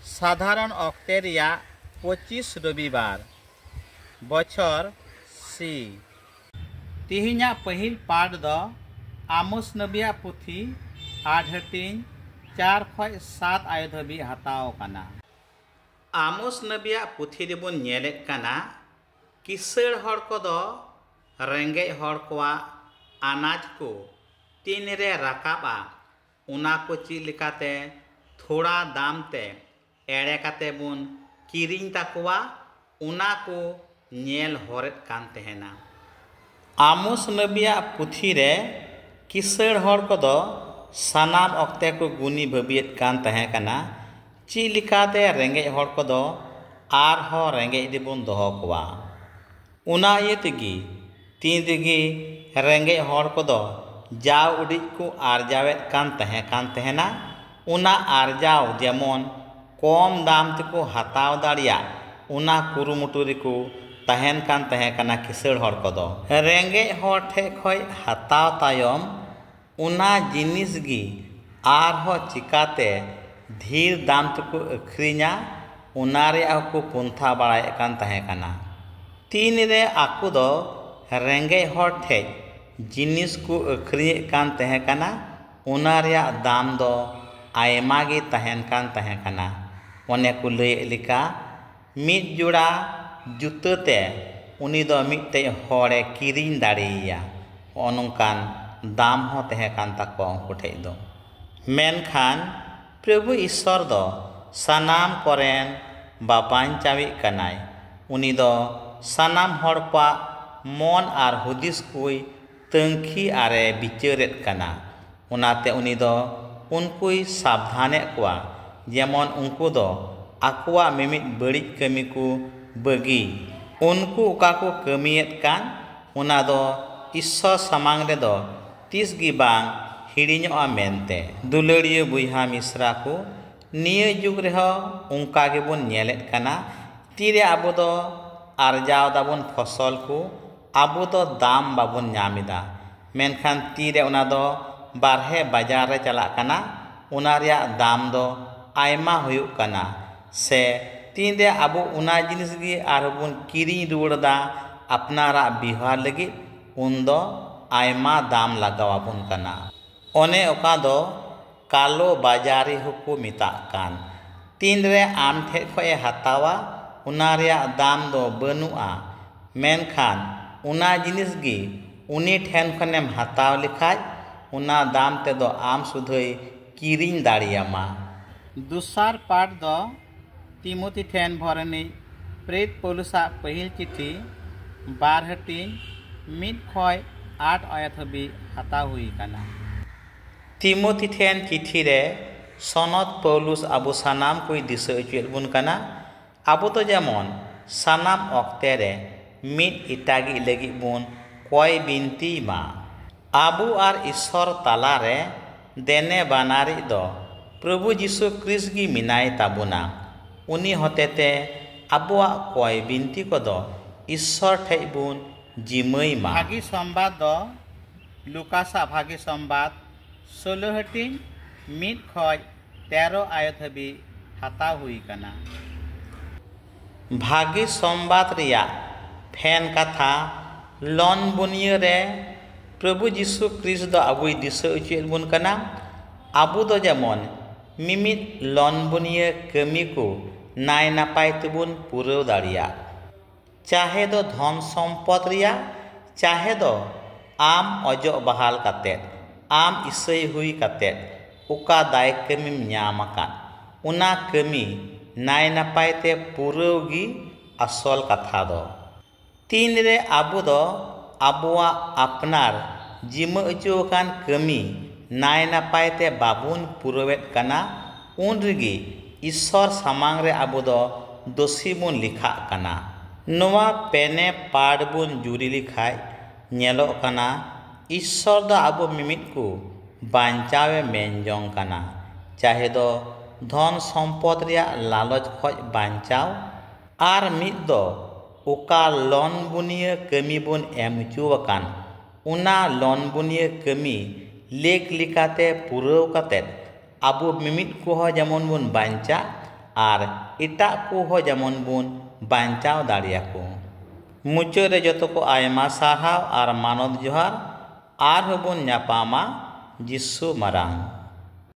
साधारण ऑक्टे रिया 25 रविवार बछर सी तिहिना पहिल पाठ द आमोस नबिया पुथी 8 हटिंग 4 खय 7 आय धाबी हताव काना। आमोस नबिया पुथी रेबन नेलेत काना किसड़ हड़ को दो रेंगे हड़ कोआ अनाज को तीन रे राकाबा उना को चिलिकाते थोड़ा दाम ते एड़े काते बुन किरिंग ताकुआ उना को नेल हरेत कान तहेना। आमोस नबिया पुथी रे किसड़ हड़ को दो सानाम ऑक्ते को गुनी भबियत कान तहे काना चिलिकाते रेंगे हड़ को दो आर हो रेंगे दिबुन दोहो कोआ उना ये तिगी तीन दिगी रेंगे हड़ को दो जाव उड़ी को आरजावेत कान तहेना उना आरजाव जेमन कम दाम तको हताव दाड़िया उना कुरुमुटुरी को तहन कान तहे काना किसड़ हड़ को दो रेंगे हड़ ठे खय हताव तायम उना जिनिस गी आर हो चिकाते धीर दाम तको अखरिञा उना रे को पुंथा बाड़ाय कान तहे काना। तीन रे आकु दो रेंगे हड़ ठे जिनिस को अखरिञे कान तहे काना उना रे दाम दो आयमा गे तहन कान तहे काना। ओने को लय लिका मिद जोड़ा जुतते उनी दो मिदटे हड़े किरिंग दाड़ेया ओनोंकान दाम हो तहे कान ताको उनको ठे दो। मेनखान प्रभु ईश्वर दो सानाम कोरेन बापान चावी कनाय उनी दो सानाम हड़ पा मन आर हुदिस कुई तंखी आरे बिचारेत कना उनाते उनी दो उनकुई सावधाने कुआ जेमन उनको दो आकुआ मिमित बड़िज कमी को बगी उनको उका को कमियत कान उना दो ईश्वर समांग रे दो तीस गी बांग हिड़िñोआ मेनते। दुलड़िय बुइहा मिश्रा को निय जुग रे हो उनका गे बुन नेलेत काना तीरे आबो दो आरजाव दाबुन फसल को आबो दो दाम बाबुन नामिदा मेनखान तीरे उना दो बारहे बाजार रे चला काना उना रिया दाम दो आयमा हुयुक काना से तीन रे आबो उना जिनिस गी आरबुन किरिंग रुवड़दा अपनारा बिहार लगी उन दो आयमा दाम लगावाबुन काना। ओने ओका दो कालो बाजारी हुकु मिता कान तीन रे आम ठे खय हतावा उना रिया दाम दो बनुआ मेनखान उना जिनिस गी उनी ठेन खनेम हताव लिखाय उना दाम ते दो आम सुधई किरिंग दाड़ियामा। दुसार पाठ दो तिमोथी ठेन भरनी प्रेत पौलुसा पहिल चिठी 12 हटिंग मिद खय 8 आयत हबी हताव हुई काना। तिमोथी ठेन चिठी रे सनत पौलुस आबो सानाम कोई दिशा उचुएत बुन काना आबो तो जेमन सानाम ऑक्ते रे मिद इटागी लगी बुन कोय बिनती मा आबो आर ईश्वर ताला रे देने बानारी दो प्रभु जीशु क्रिस्ट गी मिनाय ताबुना उनी होतेते आबुआ कोय बिनती को दो ईश्वर ठे बुन जिमय मा। भागी संवाद दो लुकासा भागी संवाद 16 हटिंग मिद खय 13 आयत हबी हताव हुई काना। भागी संवाद रिया फेन कथा लन बुनिय रे प्रभु जीशु क्रिस्ट दो आबुई दिशा उचुएत बुन काना आबु दो जेमन मिमित लन बुनिय कमी को नाय नापाय तबुन पुरव दाड़िया चाहे दो धन सम्पद रिया चाहे दो आम अजो बहाल कातेत आम इसय हुई कातेत उका दाय कमीम ᱧᱟᱢ आकान उना कमी नाय नापाय ते पुरव गी असल कथा दो। तीन रे आबु दो आबुआ अपनार जिमा अचुकान कमी नाय नापाय ते बाबुन पुरवेत काना उन रिगी ईश्वर सामांग रे आबो दो दोषी बुन लिखा काना। नोवा पेने पाड़ बुन जुरी लिखाय नेलो काना ईश्वर दो आबो मिमित को बांचावे मेनजोंग काना चाहे दो धन सम्पद रिया लालच खoj बांचाव आर मिद दो उका लन बुनिय कमी बुन एमचुवाकान उना लन बुनिय कमी लेक लिकाते पुरव कातेत आबो मिमित को जेमन बुन बांचा आर इटा को हो जेमन बुन बांचाव दाड़ियाको। मुचाद रे जतो को आयमा सारहाव आर मानद जोहार आर होबन ᱧᱟᱯᱟᱢᱟ जिसु मारांग।